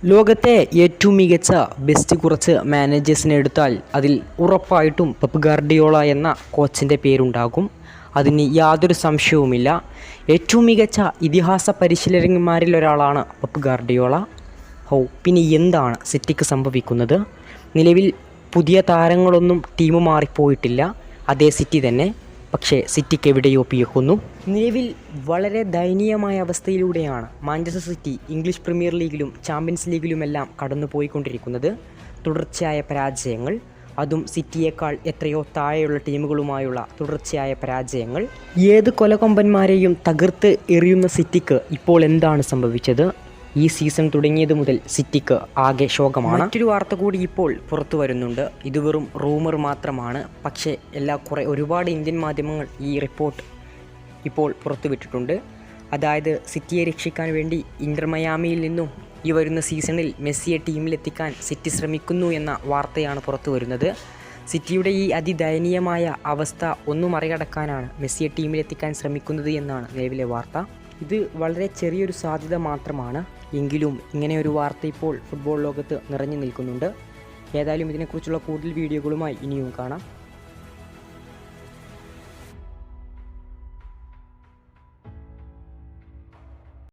ലോകത്തെ ഏറ്റവും മികച്ച കുറച്ച് മാനേജേഴ്സിനെ എടുത്താൽ അതിൽ ഉറപ്പായിട്ടും പെപ്പ് ഗാർഡിയോള എന്ന കോച്ചിൻ്റെ പേരുണ്ടാകും. അതിന് യാതൊരു സംശയവുമില്ല. ഏറ്റവും മികച്ച ഇതിഹാസ പരിശീലകന്മാരിൽ ഒരാളാണ് പെപ്പ് ഗാർഡിയോള. പിന്നെ എന്താണ് സിറ്റിക്ക് സംഭവിക്കുന്നത്? നിലവിൽ പുതിയ താരങ്ങളൊന്നും ടീം മാറിപ്പോയിട്ടില്ല, അതേ സിറ്റി തന്നെ. പക്ഷേ സിറ്റിക്ക് എവിടെയോ പിയക്കുന്നു. നിലവിൽ വളരെ ദയനീയമായ അവസ്ഥയിലൂടെയാണ് മാഞ്ചസ്റ്റർ സിറ്റി ഇംഗ്ലീഷ് പ്രീമിയർ ലീഗിലും ചാമ്പ്യൻസ് ലീഗിലുമെല്ലാം കടന്നുപോയിക്കൊണ്ടിരിക്കുന്നത്. തുടർച്ചയായ പരാജയങ്ങൾ, അതും സിറ്റിയേക്കാൾ എത്രയോ താഴെയുള്ള ടീമുകളുമായുള്ള തുടർച്ചയായ പരാജയങ്ങൾ. ഏത് കൊലകൊമ്പന്മാരെയും തകർത്ത് എറിയുന്ന സിറ്റിക്ക് ഇപ്പോൾ എന്താണ് സംഭവിച്ചത്? ഈ സീസൺ തുടങ്ങിയത് മുതൽ സിറ്റിക്ക് ആകെ ശോകമാണ്. മറ്റൊരു വാർത്ത കൂടി ഇപ്പോൾ പുറത്തു വരുന്നുണ്ട്. ഇത് വെറും റൂമർ മാത്രമാണ്, പക്ഷേ ഒരുപാട് ഇന്ത്യൻ മാധ്യമങ്ങൾ ഈ റിപ്പോർട്ട് ഇപ്പോൾ പുറത്തുവിട്ടിട്ടുണ്ട്. അതായത് സിറ്റിയെ രക്ഷിക്കാൻ വേണ്ടി ഇന്റർ മയാമിയിൽ നിന്നും ഈ വരുന്ന സീസണിൽ മെസ്സിയെ ടീമിലെത്തിക്കാൻ സിറ്റി ശ്രമിക്കുന്നു എന്ന വാർത്തയാണ് പുറത്തു വരുന്നത്. സിറ്റിയുടെ ഈ അതിദയനീയമായ അവസ്ഥ ഒന്നും മറികടക്കാനാണ് മെസ്സിയെ ടീമിലെത്തിക്കാൻ ശ്രമിക്കുന്നത് എന്നാണ് നിലവിലെ വാർത്ത. ഇത് വളരെ ചെറിയൊരു സാധ്യത മാത്രമാണ്, എങ്കിലും ഇങ്ങനെയൊരു വാർത്ത ഇപ്പോൾ ഫുട്ബോൾ ലോകത്ത് നിറഞ്ഞു നിൽക്കുന്നുണ്ട്. ഏതായാലും ഇതിനെക്കുറിച്ചുള്ള കൂടുതൽ വീഡിയോകളുമായി ഇനിയും കാണാം.